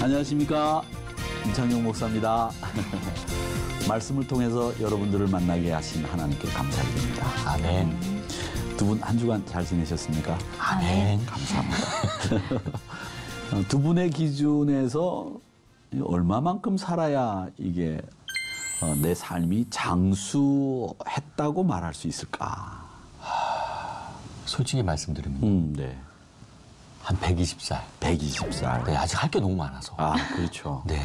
안녕하십니까, 임창용 목사입니다. 말씀을 통해서 여러분들을 만나게 하신 하나님께 감사드립니다. 아멘. 두 분 한 주간 잘 지내셨습니까? 아멘. 감사합니다. 두 분의 기준에서 얼마만큼 살아야 이게 내 삶이 장수했다고 말할 수 있을까? 솔직히 말씀드리면 네. 한 120살. 120살. 네, 아직 할 게 너무 많아서. 아, 그렇죠. 네.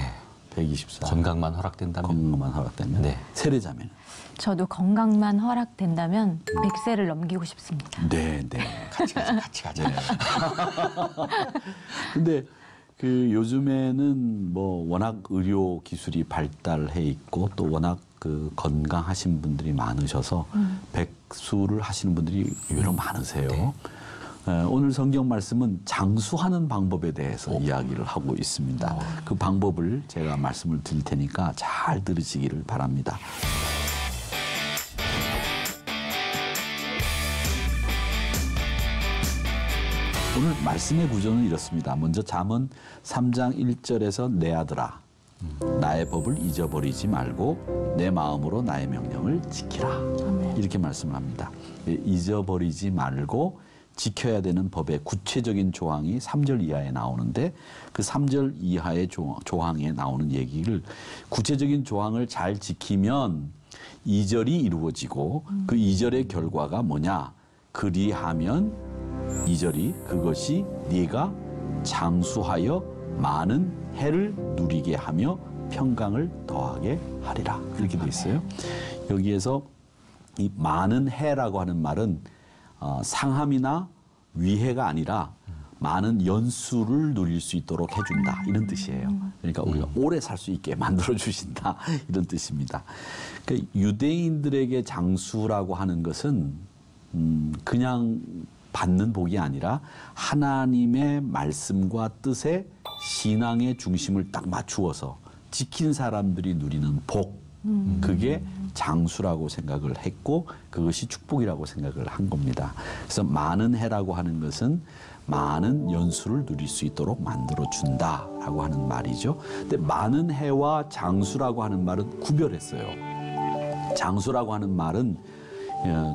120살. 건강만 허락된다면. 건강만 허락되면. 네. 세례자매는? 저도 건강만 허락된다면 100세를 넘기고 싶습니다. 네, 네. 같이 가자. 네. 근데 그 요즘에는 뭐 워낙 의료 기술이 발달해 있고 또 워낙 그 건강하신 분들이 많으셔서 백수를 하시는 분들이 의외로 많으세요. 네. 오늘 성경 말씀은 장수하는 방법에 대해서 이야기를 하고 있습니다. 그 방법을 제가 말씀을 드릴 테니까 잘 들으시기를 바랍니다. 오늘 말씀의 구조는 이렇습니다. 먼저 잠언 3장 1절에서 내 아들아 나의 법을 잊어버리지 말고 내 마음으로 나의 명령을 지키라. 이렇게 말씀을 합니다. 잊어버리지 말고 지켜야 되는 법의 구체적인 조항이 3절 이하에 나오는데 그 3절 이하의 조항에 나오는 얘기를 구체적인 조항을 잘 지키면 2절이 이루어지고 그 2절의 결과가 뭐냐? 그리하면 2절이 그것이 네가 장수하여 많은 해를 누리게 하며 평강을 더하게 하리라. 이렇게 돼 있어요. 여기에서 이 많은 해라고 하는 말은 상함이나 위해가 아니라 많은 연수를 누릴 수 있도록 해준다. 이런 뜻이에요. 그러니까 우리가 오래 살 수 있게 만들어주신다. 이런 뜻입니다. 그러니까 유대인들에게 장수라고 하는 것은 그냥 받는 복이 아니라 하나님의 말씀과 뜻에 신앙의 중심을 딱 맞추어서 지킨 사람들이 누리는 복, 그게 장수라고 생각을 했고 그것이 축복이라고 생각을 한 겁니다. 그래서 많은 해라고 하는 것은 많은 연수를 누릴 수 있도록 만들어준다라고 하는 말이죠. 근데 많은 해와 장수라고 하는 말은 구별했어요. 장수라고 하는 말은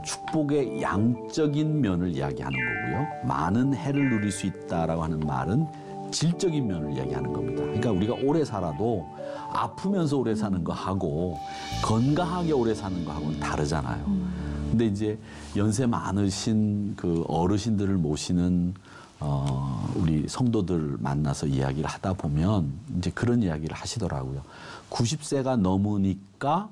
축복의 양적인 면을 이야기하는 거고요. 많은 해를 누릴 수 있다라고 하는 말은 질적인 면을 이야기하는 겁니다. 그러니까 우리가 오래 살아도 아프면서 오래 사는 거하고 건강하게 오래 사는 거하고는 다르잖아요. 근데 이제 연세 많으신 그 어르신들을 모시는 우리 성도들 만나서 이야기를 하다 보면 이제 그런 이야기를 하시더라고요. 90세가 넘으니까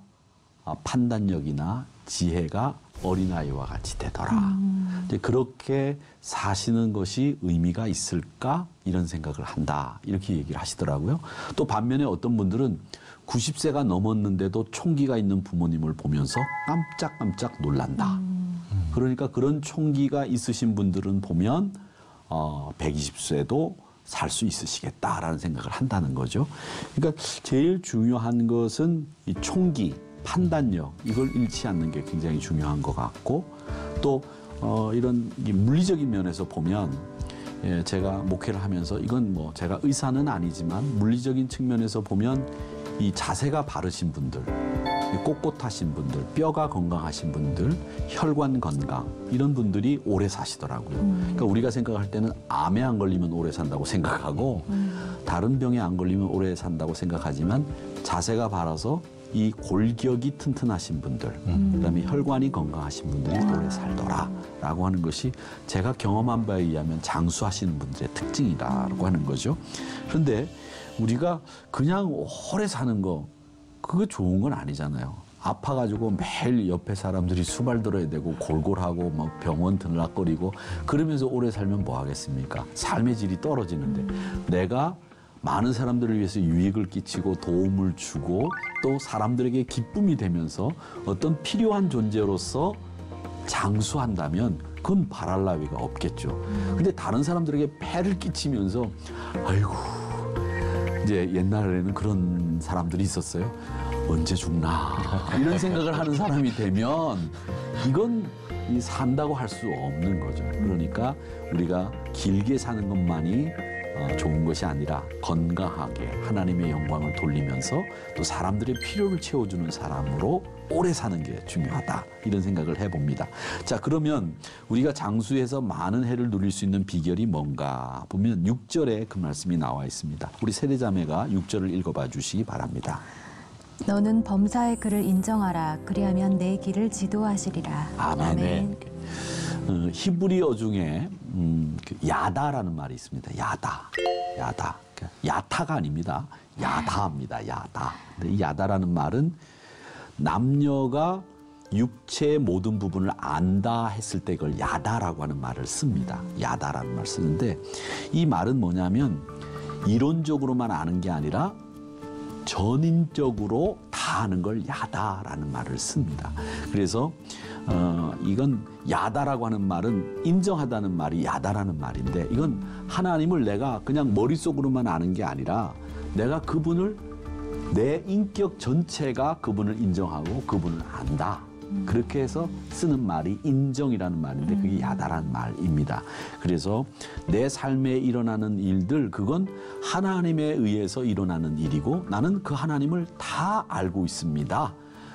판단력이나 지혜가 어린아이와 같이 되더라. 이제 그렇게 사시는 것이 의미가 있을까? 이런 생각을 한다. 이렇게 얘기를 하시더라고요. 또 반면에 어떤 분들은 90세가 넘었는데도 총기가 있는 부모님을 보면서 깜짝깜짝 놀란다. 그러니까 그런 총기가 있으신 분들은 보면 120세도 살 수 있으시겠다라는 생각을 한다는 거죠. 그러니까 제일 중요한 것은 이 총기, 판단력, 이걸 잃지 않는 게 굉장히 중요한 것 같고 또 이런 물리적인 면에서 보면 제가 목회를 하면서 이건 뭐 제가 의사는 아니지만 물리적인 측면에서 보면 이 자세가 바르신 분들, 꼿꼿하신 분들, 뼈가 건강하신 분들, 혈관 건강 이런 분들이 오래 사시더라고요. 그러니까 우리가 생각할 때는 암에 안 걸리면 오래 산다고 생각하고 다른 병에 안 걸리면 오래 산다고 생각하지만 자세가 바라서 이 골격이 튼튼하신 분들, 그다음에 혈관이 건강하신 분들이 오래 살더라라고 하는 것이 제가 경험한 바에 의하면 장수하시는 분들의 특징이라고 하는 거죠. 그런데 우리가 그냥 오래 사는 거 그거 좋은 건 아니잖아요. 아파가지고 매일 옆에 사람들이 수발 들어야 되고 골골하고 막 병원 들락거리고 그러면서 오래 살면 뭐 하겠습니까? 삶의 질이 떨어지는데 내가 많은 사람들을 위해서 유익을 끼치고 도움을 주고 또 사람들에게 기쁨이 되면서 어떤 필요한 존재로서 장수한다면 그건 바랄 나위가 없겠죠. 근데 다른 사람들에게 폐를 끼치면서 아이고 이제 옛날에는 그런 사람들이 있었어요. 언제 죽나 이런 생각을 하는 사람이 되면 이건 산다고 할 수 없는 거죠. 그러니까 우리가 길게 사는 것만이 좋은 것이 아니라 건강하게 하나님의 영광을 돌리면서 또 사람들의 필요를 채워주는 사람으로 오래 사는 게 중요하다. 이런 생각을 해봅니다. 자, 그러면 우리가 장수해서 많은 해를 누릴 수 있는 비결이 뭔가 보면 6절에 그 말씀이 나와 있습니다. 우리 세례자매가 6절을 읽어봐 주시기 바랍니다. 너는 범사의 그를 인정하라. 그리하면 내 길을 지도하시리라. 아멘. 히브리어 중에 그 야다라는 말이 있습니다. 야다. 야타가 아닙니다. 야다입니다. 야다. 근데 이 야다라는 말은 남녀가 육체의 모든 부분을 안다 했을 때 그걸 야다라고 하는 말을 씁니다. 야다라는 말을 쓰는데 이 말은 뭐냐면 이론적으로만 아는 게 아니라 전인적으로 다 아는 걸 야다라는 말을 씁니다. 그래서 이건 야다라고 하는 말은 인정하다는 말이 야다라는 말인데 이건 하나님을 내가 그냥 머릿속으로만 아는 게 아니라 내가 그분을 내 인격 전체가 그분을 인정하고 그분을 안다. 그렇게 해서 쓰는 말이 인정이라는 말인데 그게 야다라는 말입니다. 그래서 내 삶에 일어나는 일들 그건 하나님에 의해서 일어나는 일이고 나는 그 하나님을 다 알고 있습니다.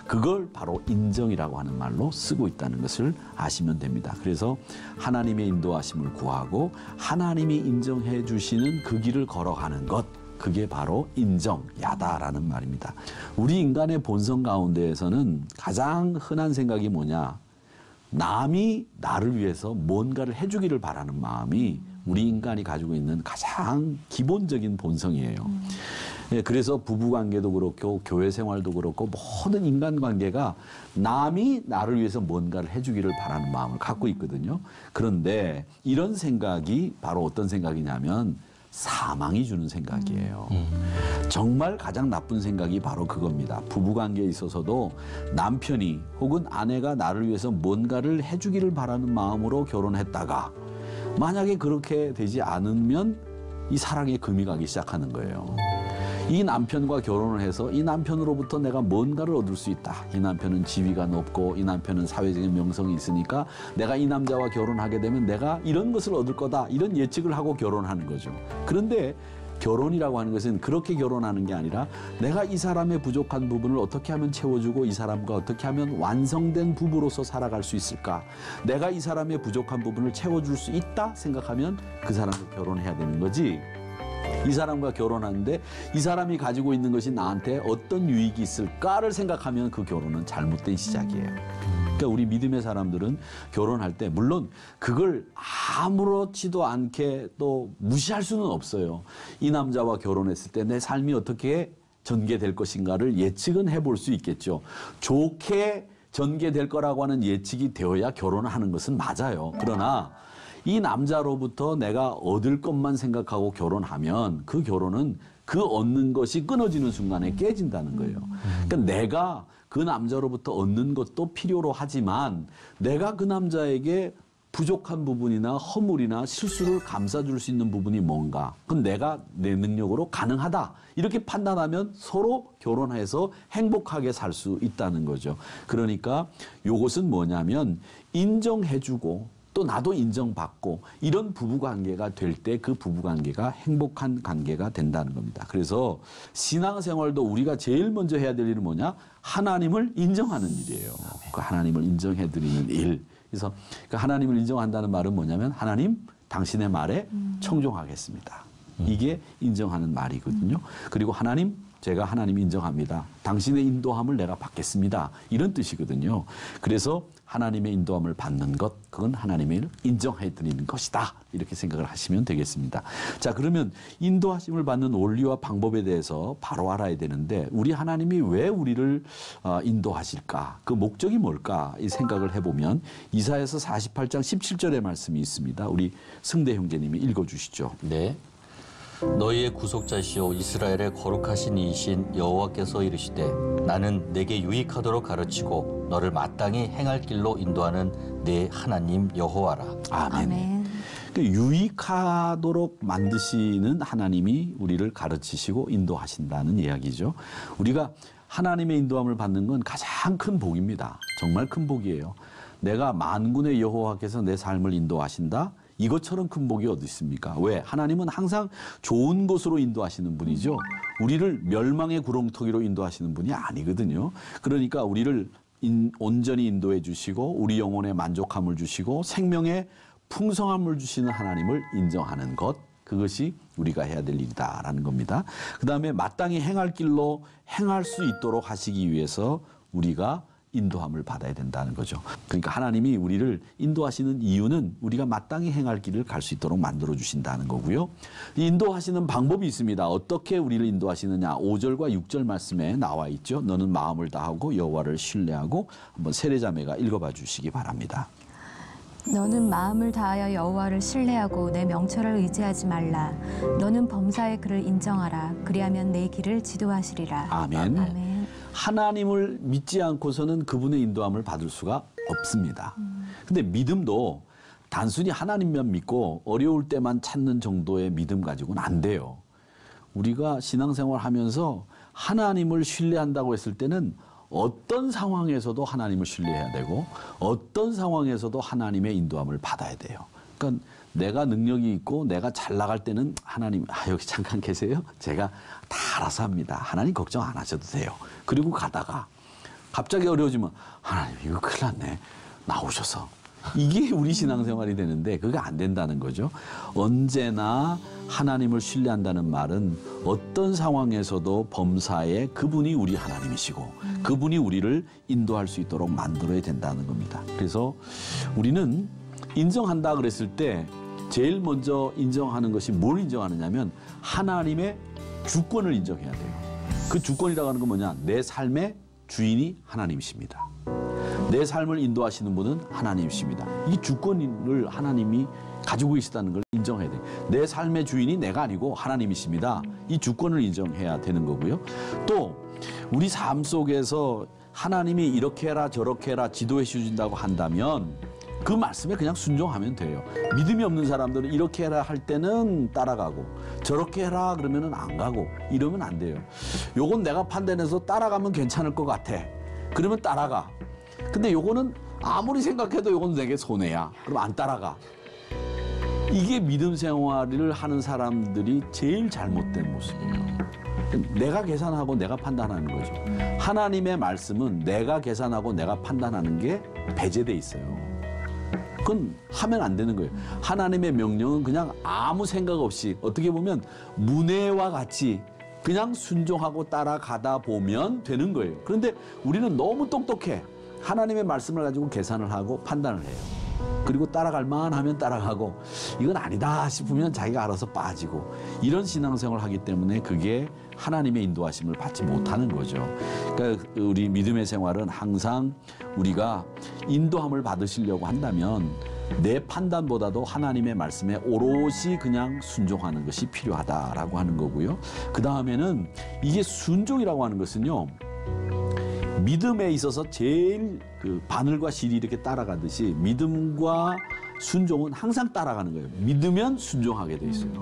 그걸 바로 인정이라고 하는 말로 쓰고 있다는 것을 아시면 됩니다. 그래서 하나님의 인도하심을 구하고 하나님이 인정해 주시는 그 길을 걸어가는 것 그게 바로 인정, 야다라는 말입니다. 우리 인간의 본성 가운데에서는 가장 흔한 생각이 뭐냐? 남이 나를 위해서 뭔가를 해주기를 바라는 마음이 우리 인간이 가지고 있는 가장 기본적인 본성이에요. 그래서 부부관계도 그렇고 교회 생활도 그렇고 모든 인간관계가 남이 나를 위해서 뭔가를 해주기를 바라는 마음을 갖고 있거든요. 그런데 이런 생각이 바로 어떤 생각이냐면 사망이 주는 생각이에요. 정말 가장 나쁜 생각이 바로 그겁니다. 부부관계에 있어서도 남편이 혹은 아내가 나를 위해서 뭔가를 해주기를 바라는 마음으로 결혼했다가 만약에 그렇게 되지 않으면 이 사랑에 금이 가기 시작하는 거예요. 이 남편과 결혼을 해서 이 남편으로부터 내가 뭔가를 얻을 수 있다. 이 남편은 지위가 높고 이 남편은 사회적인 명성이 있으니까 내가 이 남자와 결혼하게 되면 내가 이런 것을 얻을 거다. 이런 예측을 하고 결혼하는 거죠. 그런데 결혼이라고 하는 것은 그렇게 결혼하는 게 아니라 내가 이 사람의 부족한 부분을 어떻게 하면 채워주고 이 사람과 어떻게 하면 완성된 부부로서 살아갈 수 있을까? 내가 이 사람의 부족한 부분을 채워줄 수 있다 생각하면 그 사람과 결혼해야 되는 거지. 이 사람과 결혼하는데 이 사람이 가지고 있는 것이 나한테 어떤 유익이 있을까를 생각하면 그 결혼은 잘못된 시작이에요. 그러니까 우리 믿음의 사람들은 결혼할 때 물론 그걸 아무렇지도 않게 또 무시할 수는 없어요. 이 남자와 결혼했을 때 내 삶이 어떻게 전개될 것인가를 예측은 해볼 수 있겠죠. 좋게 전개될 거라고 하는 예측이 되어야 결혼을 하는 것은 맞아요. 그러나 이 남자로부터 내가 얻을 것만 생각하고 결혼하면 그 결혼은 그 얻는 것이 끊어지는 순간에 깨진다는 거예요. 그러니까 내가 그 남자로부터 얻는 것도 필요로 하지만 내가 그 남자에게 부족한 부분이나 허물이나 실수를 감싸줄 수 있는 부분이 뭔가 그건 내가 내 능력으로 가능하다 이렇게 판단하면 서로 결혼해서 행복하게 살 수 있다는 거죠. 그러니까 이것은 뭐냐면 인정해주고 또 나도 인정받고 이런 부부관계가 될 때 그 부부관계가 행복한 관계가 된다는 겁니다. 그래서 신앙생활도 우리가 제일 먼저 해야 될 일은 뭐냐? 하나님을 인정하는 일이에요. 그 하나님을 인정해드리는 일. 그래서 그 하나님을 인정한다는 말은 뭐냐면 하나님 당신의 말에 청종하겠습니다. 이게 인정하는 말이거든요. 그리고 하나님 제가 하나님 인정합니다. 당신의 인도함을 내가 받겠습니다. 이런 뜻이거든요. 그래서 하나님의 인도함을 받는 것, 그건 하나님을 인정해 드리는 것이다. 이렇게 생각을 하시면 되겠습니다. 자, 그러면 인도하심을 받는 원리와 방법에 대해서 바로 알아야 되는데 우리 하나님이 왜 우리를 인도하실까? 그 목적이 뭘까? 이 생각을 해보면 이사야서 48장 17절의 말씀이 있습니다. 우리 승대 형제님이 읽어주시죠. 네. 너희의 구속자시오 이스라엘의 거룩하신 이이신 여호와께서 이르시되 나는 내게 유익하도록 가르치고 너를 마땅히 행할 길로 인도하는 내 하나님 여호와라. 아멘. 유익하도록 만드시는 하나님이 우리를 가르치시고 인도하신다는 이야기죠. 우리가 하나님의 인도함을 받는 건 가장 큰 복입니다. 정말 큰 복이에요. 내가 만군의 여호와께서 내 삶을 인도하신다. 이것처럼 큰 복이 어디 있습니까? 왜? 하나님은 항상 좋은 곳으로 인도하시는 분이죠. 우리를 멸망의 구렁텅이로 인도하시는 분이 아니거든요. 그러니까 우리를 온전히 인도해 주시고 우리 영혼에 만족함을 주시고 생명에 풍성함을 주시는 하나님을 인정하는 것, 그것이 우리가 해야 될 일이다라는 겁니다. 그다음에 마땅히 행할 길로 행할 수 있도록 하시기 위해서 우리가 인도함을 받아야 된다는 거죠. 그러니까 하나님이 우리를 인도하시는 이유는 우리가 마땅히 행할 길을 갈 수 있도록 만들어 주신다는 거고요. 인도하시는 방법이 있습니다. 어떻게 우리를 인도하시느냐. 5절과 6절 말씀에 나와 있죠. 너는 마음을 다하고 여호와를 신뢰하고, 한번 세례자매가 읽어봐 주시기 바랍니다. 너는 마음을 다하여 여호와를 신뢰하고 내 명철을 의지하지 말라. 너는 범사의 그를 인정하라. 그리하면 내 길을 지도하시리라. 아멘. 아멘. 하나님을 믿지 않고서는 그분의 인도함을 받을 수가 없습니다. 근데 믿음도 단순히 하나님만 믿고 어려울 때만 찾는 정도의 믿음 가지고는 안 돼요. 우리가 신앙생활 하면서 하나님을 신뢰한다고 했을 때는 어떤 상황에서도 하나님을 신뢰해야 되고 어떤 상황에서도 하나님의 인도함을 받아야 돼요. 그러니까 내가 능력이 있고 내가 잘 나갈 때는 하나님, 여기 잠깐 계세요? 제가 다 알아서 합니다. 하나님 걱정 안 하셔도 돼요. 그리고 가다가 갑자기 어려워지면 하나님 이거 큰일 났네. 나오셔서. 이게 우리 신앙생활이 되는데 그게 안 된다는 거죠. 언제나 하나님을 신뢰한다는 말은 어떤 상황에서도 범사에 그분이 우리 하나님이시고 그분이 우리를 인도할 수 있도록 만들어야 된다는 겁니다. 그래서 우리는 인정한다 그랬을 때 제일 먼저 인정하는 것이 뭘 인정하느냐면 하나님의 주권을 인정해야 돼요. 그 주권이라고 하는 건 뭐냐? 내 삶의 주인이 하나님이십니다. 내 삶을 인도하시는 분은 하나님이십니다. 이 주권을 하나님이 가지고 계시다는 걸 인정해야 돼요. 내 삶의 주인이 내가 아니고 하나님이십니다. 이 주권을 인정해야 되는 거고요. 또 우리 삶 속에서 하나님이 이렇게 해라 저렇게 해라 지도해 주신다고 한다면 그 말씀에 그냥 순종하면 돼요. 믿음이 없는 사람들은 이렇게 해라 할 때는 따라가고 저렇게 해라 그러면은 안 가고 이러면 안 돼요. 요건 내가 판단해서 따라가면 괜찮을 것 같아. 그러면 따라가. 근데 요거는 아무리 생각해도 요건 내게 손해야. 그럼 안 따라가. 이게 믿음 생활을 하는 사람들이 제일 잘못된 모습이에요. 내가 계산하고 내가 판단하는 거죠. 하나님의 말씀은 내가 계산하고 내가 판단하는 게 배제돼 있어요. 그건 하면 안 되는 거예요. 하나님의 명령은 그냥 아무 생각 없이 어떻게 보면 문해와 같이 그냥 순종하고 따라가다 보면 되는 거예요. 그런데 우리는 너무 똑똑해. 하나님의 말씀을 가지고 계산을 하고 판단을 해요. 그리고 따라갈 만하면 따라가고 이건 아니다 싶으면 자기가 알아서 빠지고 이런 신앙생활을 하기 때문에 그게 하나님의 인도하심을 받지 못하는 거죠. 그러니까 우리 믿음의 생활은 항상 우리가 인도함을 받으시려고 한다면 내 판단보다도 하나님의 말씀에 오롯이 그냥 순종하는 것이 필요하다라고 하는 거고요. 그 다음에는 이게 순종이라고 하는 것은요. 믿음에 있어서 제일 그 바늘과 실이 이렇게 따라가듯이 믿음과 순종은 항상 따라가는 거예요. 믿으면 순종하게 돼 있어요.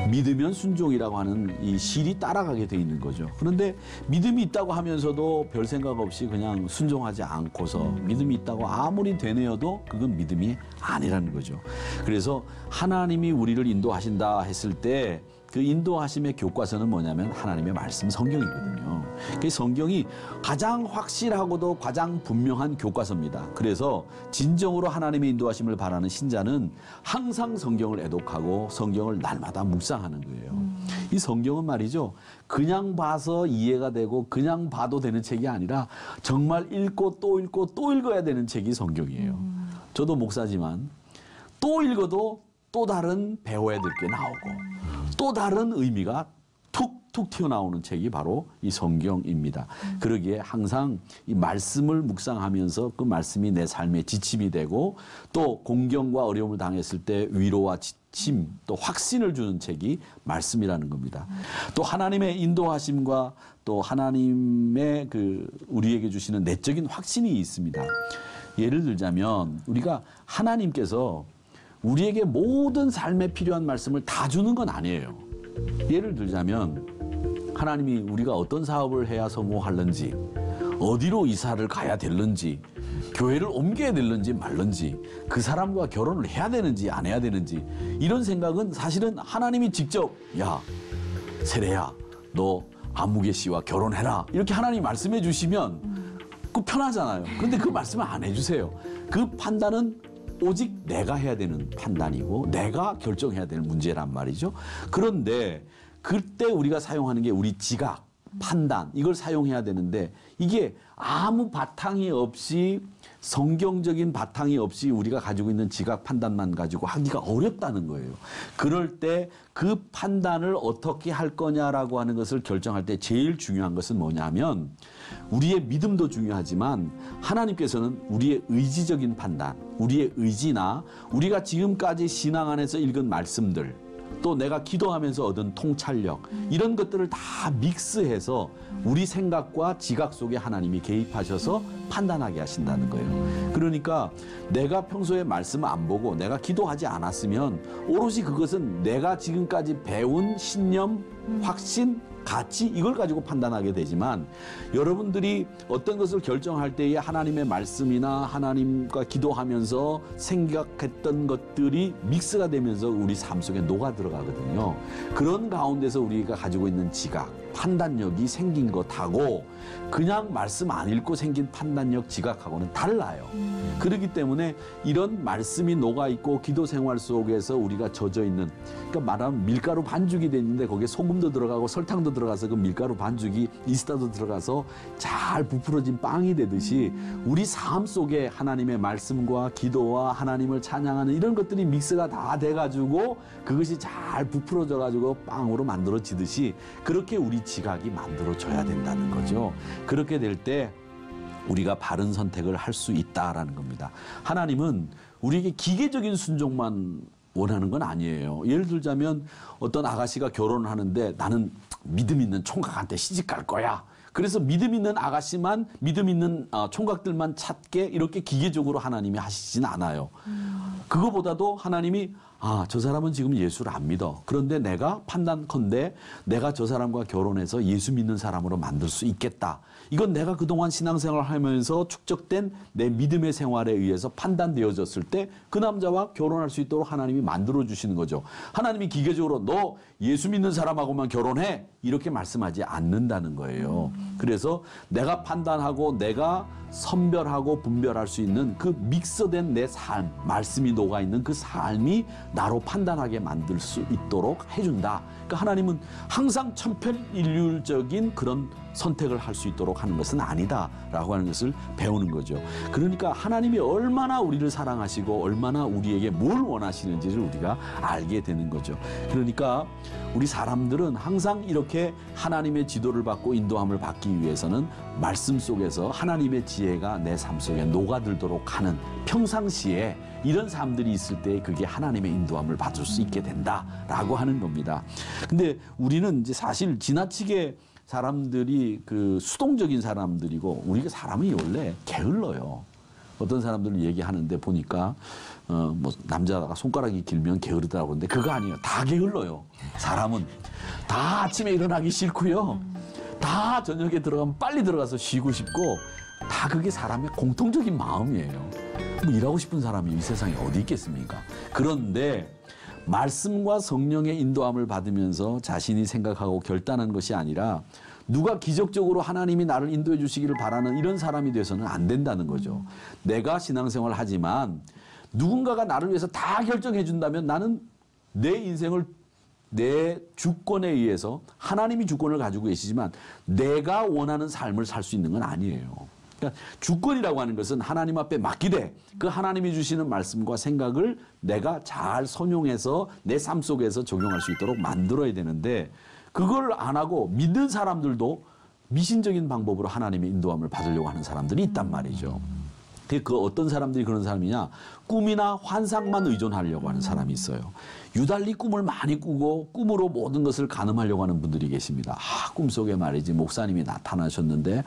믿으면 순종이라고 하는 이 실이 따라가게 돼 있는 거죠. 그런데 믿음이 있다고 하면서도 별 생각 없이 그냥 순종하지 않고서 믿음이 있다고 아무리 되뇌어도 그건 믿음이 아니라는 거죠. 그래서 하나님이 우리를 인도하신다 했을 때 그 인도하심의 교과서는 뭐냐면 하나님의 말씀 성경이거든요. 그 성경이 가장 확실하고도 가장 분명한 교과서입니다. 그래서 진정으로 하나님의 인도하심을 바라는 신자는 항상 성경을 애독하고 성경을 날마다 묵상하는 거예요. 이 성경은 말이죠. 그냥 봐서 이해가 되고 그냥 봐도 되는 책이 아니라 정말 읽고 또 읽고 또 읽어야 되는 책이 성경이에요. 저도 목사지만 또 읽어도 또 다른 배워야 될 게 나오고 또 다른 의미가 툭툭 튀어나오는 책이 바로 이 성경입니다. 그러기에 항상 이 말씀을 묵상하면서 그 말씀이 내 삶의 지침이 되고 또 공경과 어려움을 당했을 때 위로와 지침 또 확신을 주는 책이 말씀이라는 겁니다. 또 하나님의 인도하심과 또 하나님의 그 우리에게 주시는 내적인 확신이 있습니다. 예를 들자면 우리가 하나님께서 우리에게 모든 삶에 필요한 말씀을 다 주는 건 아니에요. 예를 들자면 하나님이 우리가 어떤 사업을 해야 성공하는지 어디로 이사를 가야 될는지 교회를 옮겨야 되는지 말는지, 그 사람과 결혼을 해야 되는지 안 해야 되는지, 이런 생각은 사실은 하나님이 직접 야 세례야 너 아무개 씨와 결혼해라 이렇게 하나님이 말씀해 주시면 그 편하잖아요. 그런데 그 말씀을 안 해주세요. 그 판단은 오직 내가 해야 되는 판단이고 내가 결정해야 될 문제란 말이죠. 그런데 그때 우리가 사용하는 게 우리 지각, 판단, 이걸 사용해야 되는데 이게 아무 바탕이 없이, 성경적인 바탕이 없이 우리가 가지고 있는 지각 판단만 가지고 하기가 어렵다는 거예요. 그럴 때 그 판단을 어떻게 할 거냐라고 하는 것을 결정할 때 제일 중요한 것은 뭐냐면, 우리의 믿음도 중요하지만 하나님께서는 우리의 의지적인 판단, 우리의 의지나 우리가 지금까지 신앙 안에서 읽은 말씀들, 또 내가 기도하면서 얻은 통찰력, 이런 것들을 다 믹스해서 우리 생각과 지각 속에 하나님이 개입하셔서 판단하게 하신다는 거예요. 그러니까 내가 평소에 말씀을 안 보고 내가 기도하지 않았으면 오롯이 그것은 내가 지금까지 배운 신념, 확신, 가치, 이걸 가지고 판단하게 되지만, 여러분들이 어떤 것을 결정할 때에 하나님의 말씀이나 하나님과 기도하면서 생각했던 것들이 믹스가 되면서 우리 삶 속에 녹아 들어가거든요. 그런 가운데서 우리가 가지고 있는 지각, 판단력이 생긴 것하고 그냥 말씀 안 읽고 생긴 판단력, 지각하고는 달라요. 그렇기 때문에 이런 말씀이 녹아있고 기도 생활 속에서 우리가 젖어 있는, 그러니까 말하면 밀가루 반죽이 됐는데 거기에 소금도 들어가고 설탕도 들어가서 그 밀가루 반죽이 이스타도 들어가서 잘 부풀어진 빵이 되듯이 우리 삶 속에 하나님의 말씀과 기도와 하나님을 찬양하는 이런 것들이 믹스가 다 돼가지고 그것이 잘 부풀어져가지고 빵으로 만들어지듯이 그렇게 우리 지각이 만들어져야 된다는 거죠. 그렇게 될 때 우리가 바른 선택을 할 수 있다라는 겁니다. 하나님은 우리에게 기계적인 순종만 원하는 건 아니에요. 예를 들자면 어떤 아가씨가 결혼을 하는데 나는 믿음 있는 총각한테 시집 갈 거야. 그래서 믿음 있는 아가씨만, 믿음 있는 총각들만 찾게 이렇게 기계적으로 하나님이 하시진 않아요. 그거보다도 하나님이 저 사람은 지금 예수를 안 믿어. 그런데 내가 판단컨대 내가 저 사람과 결혼해서 예수 믿는 사람으로 만들 수 있겠다. 이건 내가 그동안 신앙생활을 하면서 축적된 내 믿음의 생활에 의해서 판단되어졌을 때 그 남자와 결혼할 수 있도록 하나님이 만들어주시는 거죠. 하나님이 기계적으로 너 예수 믿는 사람하고만 결혼해 이렇게 말씀하지 않는다는 거예요. 그래서 내가 판단하고 내가 선별하고 분별할 수 있는 그 믹서된 내 삶, 말씀이 녹아있는 그 삶이 나로 판단하게 만들 수 있도록 해준다. 그러니까 하나님은 항상 천편일률적인 그런 선택을 할 수 있도록 하는 것은 아니다라고 하는 것을 배우는 거죠. 그러니까 하나님이 얼마나 우리를 사랑하시고 얼마나 우리에게 뭘 원하시는지를 우리가 알게 되는 거죠. 그러니까 우리 사람들은 항상 이렇게 하나님의 지도를 받고 인도함을 받기 위해서는 말씀 속에서 하나님의 지혜가 내 삶 속에 녹아들도록 하는, 평상시에 이런 사람들이 있을 때 그게 하나님의 인도함을 받을 수 있게 된다라고 하는 겁니다. 근데 우리는 이제 사실 지나치게 사람들이 그 수동적인 사람들이고, 우리가 사람이 원래 게을러요. 어떤 사람들은 얘기하는데 보니까 뭐 남자가 손가락이 길면 게으르다고 하는데 그거 아니에요. 다 게을러요. 사람은 다 아침에 일어나기 싫고요. 다 저녁에 들어가면 빨리 들어가서 쉬고 싶고, 다 그게 사람의 공통적인 마음이에요. 뭐 일하고 싶은 사람이 이 세상에 어디 있겠습니까? 그런데 말씀과 성령의 인도함을 받으면서 자신이 생각하고 결단한 것이 아니라 누가 기적적으로 하나님이 나를 인도해 주시기를 바라는 이런 사람이 돼서는 안 된다는 거죠. 내가 신앙생활을 하지만 누군가가 나를 위해서 다 결정해 준다면 나는 내 인생을 내 주권에 의해서, 하나님이 주권을 가지고 계시지만 내가 원하는 삶을 살 수 있는 건 아니에요. 그러니까 주권이라고 하는 것은 하나님 앞에 맡기되 그 하나님이 주시는 말씀과 생각을 내가 잘 선용해서 내 삶 속에서 적용할 수 있도록 만들어야 되는데, 그걸 안 하고 믿는 사람들도 미신적인 방법으로 하나님의 인도함을 받으려고 하는 사람들이 있단 말이죠. 그 어떤 사람들이 그런 사람이냐, 꿈이나 환상만 의존하려고 하는 사람이 있어요. 유달리 꿈을 많이 꾸고 꿈으로 모든 것을 가늠하려고 하는 분들이 계십니다. 꿈속에 말이지 목사님이 나타나셨는데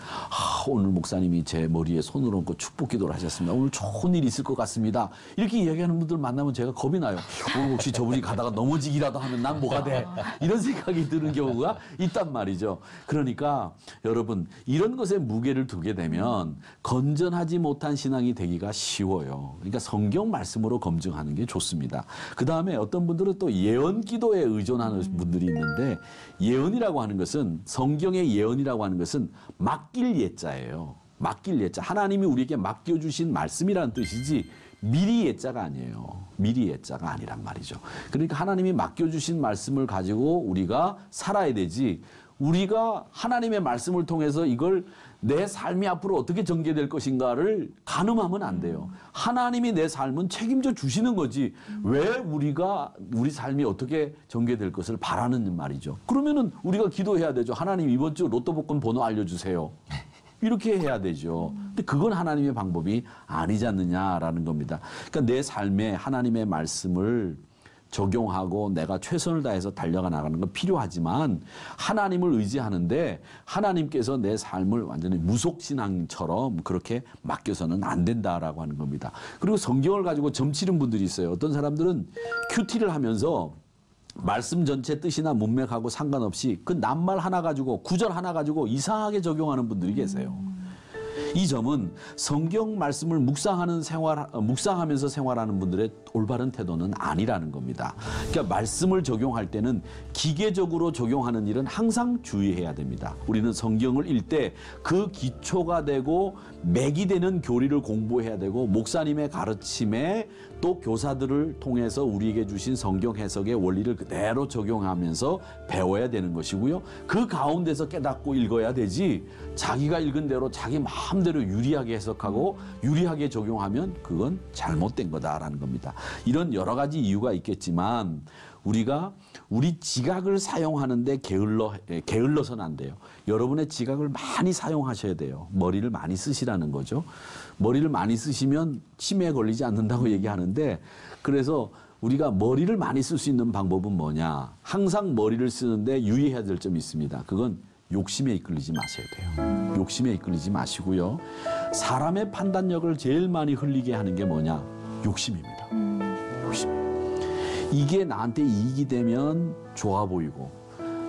오늘 목사님이 제 머리에 손을 얹고 축복 기도를 하셨습니다. 오늘 좋은 일이 있을 것 같습니다. 이렇게 이야기하는 분들 만나면 제가 겁이 나요. 오늘 혹시 저분이 가다가 넘어지기라도 하면 난 뭐가 돼? 이런 생각이 드는 경우가 있단 말이죠. 그러니까 여러분, 이런 것에 무게를 두게 되면 건전하지 못한 신앙이 되기가 쉬워요. 그러니까 성경 말씀으로 검증하는 게 좋습니다. 그 다음에 어떤 분들은 또 예언 기도에 의존하는 분들이 있는데 예언이라고 하는 것은 성경의 예언이라고 하는 것은 맡길 예자예요. 맡길 예자. 하나님이 우리에게 맡겨주신 말씀이라는 뜻이지 미리 예자가 아니에요. 미리 예자가 아니란 말이죠. 그러니까 하나님이 맡겨주신 말씀을 가지고 우리가 살아야 되지 우리가 하나님의 말씀을 통해서 이걸 내 삶이 앞으로 어떻게 전개될 것인가를 가늠하면 안 돼요. 하나님이 내 삶은 책임져 주시는 거지 왜 우리가 우리 삶이 어떻게 전개될 것을 바라는 말이죠. 그러면은 우리가 기도해야 되죠. 하나님 이번 주 로또 복권 번호 알려주세요. 이렇게 해야 되죠. 근데 그건 하나님의 방법이 아니지 않느냐라는 겁니다. 그러니까 내 삶에 하나님의 말씀을 적용하고 내가 최선을 다해서 달려가 나가는 건 필요하지만 하나님을 의지하는데 하나님께서 내 삶을 완전히 무속신앙처럼 그렇게 맡겨서는 안 된다라고 하는 겁니다. 그리고 성경을 가지고 점치는 분들이 있어요. 어떤 사람들은 큐티를 하면서 말씀 전체 뜻이나 문맥하고 상관없이 그 낱말 하나 가지고 구절 하나 가지고 이상하게 적용하는 분들이 계세요. 이 점은 성경 말씀을 묵상하면서 생활하는 분들의 올바른 태도는 아니라는 겁니다. 그러니까 말씀을 적용할 때는 기계적으로 적용하는 일은 항상 주의해야 됩니다. 우리는 성경을 읽을 때 그 기초가 되고 맥이 되는 교리를 공부해야 되고 목사님의 가르침에 또 교사들을 통해서 우리에게 주신 성경 해석의 원리를 그대로 적용하면서 배워야 되는 것이고요. 그 가운데서 깨닫고 읽어야 되지 자기가 읽은 대로 자기 마음대로 유리하게 해석하고 유리하게 적용하면 그건 잘못된 거다라는 겁니다. 이런 여러 가지 이유가 있겠지만 우리가 우리 지각을 사용하는데 게을러서는 안 돼요. 여러분의 지각을 많이 사용하셔야 돼요. 머리를 많이 쓰시라는 거죠. 머리를 많이 쓰시면 치매에 걸리지 않는다고 얘기하는데 그래서 우리가 머리를 많이 쓸 수 있는 방법은 뭐냐. 항상 머리를 쓰는데 유의해야 될 점이 있습니다. 그건 욕심에 이끌리지 마셔야 돼요. 욕심에 이끌리지 마시고요. 사람의 판단력을 제일 많이 흘리게 하는 게 뭐냐. 욕심입니다. 욕심. 이게 나한테 이익이 되면 좋아 보이고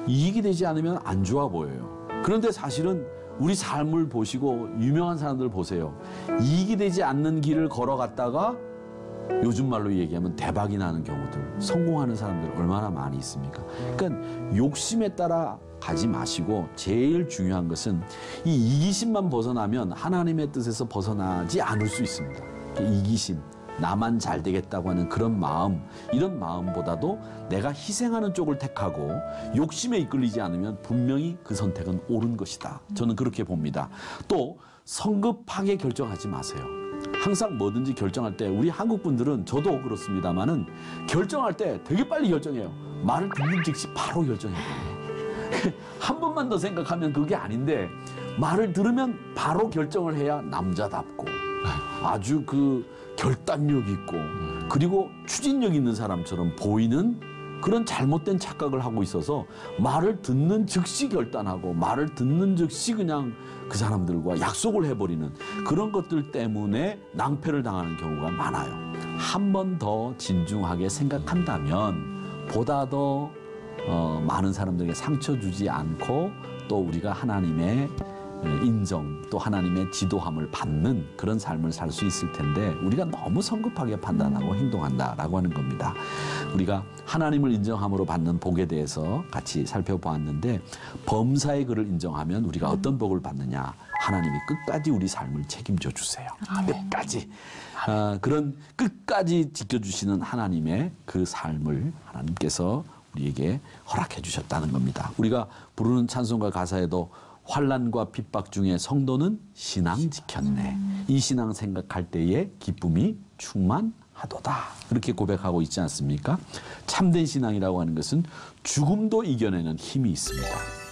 이익이 되지 않으면 안 좋아 보여요. 그런데 사실은 우리 삶을 보시고 유명한 사람들 보세요. 이익이 되지 않는 길을 걸어갔다가 요즘 말로 얘기하면 대박이 나는 경우들, 성공하는 사람들 얼마나 많이 있습니까? 그러니까 욕심에 따라 가지 마시고 제일 중요한 것은 이 이기심만 벗어나면 하나님의 뜻에서 벗어나지 않을 수 있습니다. 이기심. 나만 잘 되겠다고 하는 그런 마음, 이런 마음보다도 내가 희생하는 쪽을 택하고 욕심에 이끌리지 않으면 분명히 그 선택은 옳은 것이다. 저는 그렇게 봅니다. 또 성급하게 결정하지 마세요. 항상 뭐든지 결정할 때 우리 한국 분들은 저도 그렇습니다만은 결정할 때 되게 빨리 결정해요. 말을 듣는 즉시 바로 결정해요. 한 번만 더 생각하면 그게 아닌데 말을 들으면 바로 결정을 해야 남자답고 아주 그 결단력 있고 그리고 추진력 있는 사람처럼 보이는 그런 잘못된 착각을 하고 있어서 말을 듣는 즉시 결단하고 말을 듣는 즉시 그냥 그 사람들과 약속을 해버리는 그런 것들 때문에 낭패를 당하는 경우가 많아요. 한 번 더 진중하게 생각한다면 보다 더 많은 사람들에게 상처 주지 않고 또 우리가 하나님의 인정 또 하나님의 지도함을 받는 그런 삶을 살 수 있을 텐데 우리가 너무 성급하게 판단하고 행동한다라고 하는 겁니다. 우리가 하나님을 인정함으로 받는 복에 대해서 같이 살펴보았는데 범사의 그를 인정하면 우리가 어떤 복을 받느냐. 하나님이 끝까지 우리 삶을 책임져 주세요. 끝까지. 그런 끝까지 지켜주시는 하나님의 그 삶을 하나님께서 우리에게 허락해 주셨다는 겁니다. 우리가 부르는 찬송가 가사에도 환난과 핍박 중에 성도는 신앙 지켰네. 이 신앙 생각할 때에 기쁨이 충만하도다. 이렇게 고백하고 있지 않습니까? 참된 신앙이라고 하는 것은 죽음도 이겨내는 힘이 있습니다.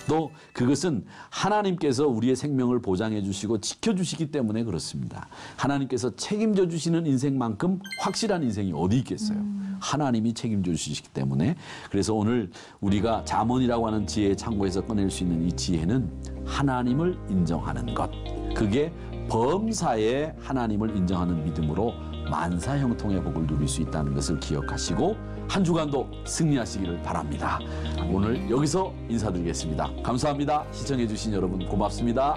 또 그것은 하나님께서 우리의 생명을 보장해 주시고 지켜주시기 때문에 그렇습니다. 하나님께서 책임져 주시는 인생만큼 확실한 인생이 어디 있겠어요. 하나님이 책임져 주시기 때문에 그래서 오늘 우리가 잠언이라고 하는 지혜의 창고에서 꺼낼 수 있는 이 지혜는 하나님을 인정하는 것. 그게 범사에 하나님을 인정하는 믿음으로 만사형통의 복을 누릴 수 있다는 것을 기억하시고 한 주간도 승리하시기를 바랍니다. 오늘 여기서 인사드리겠습니다. 감사합니다. 시청해 주신 여러분 고맙습니다.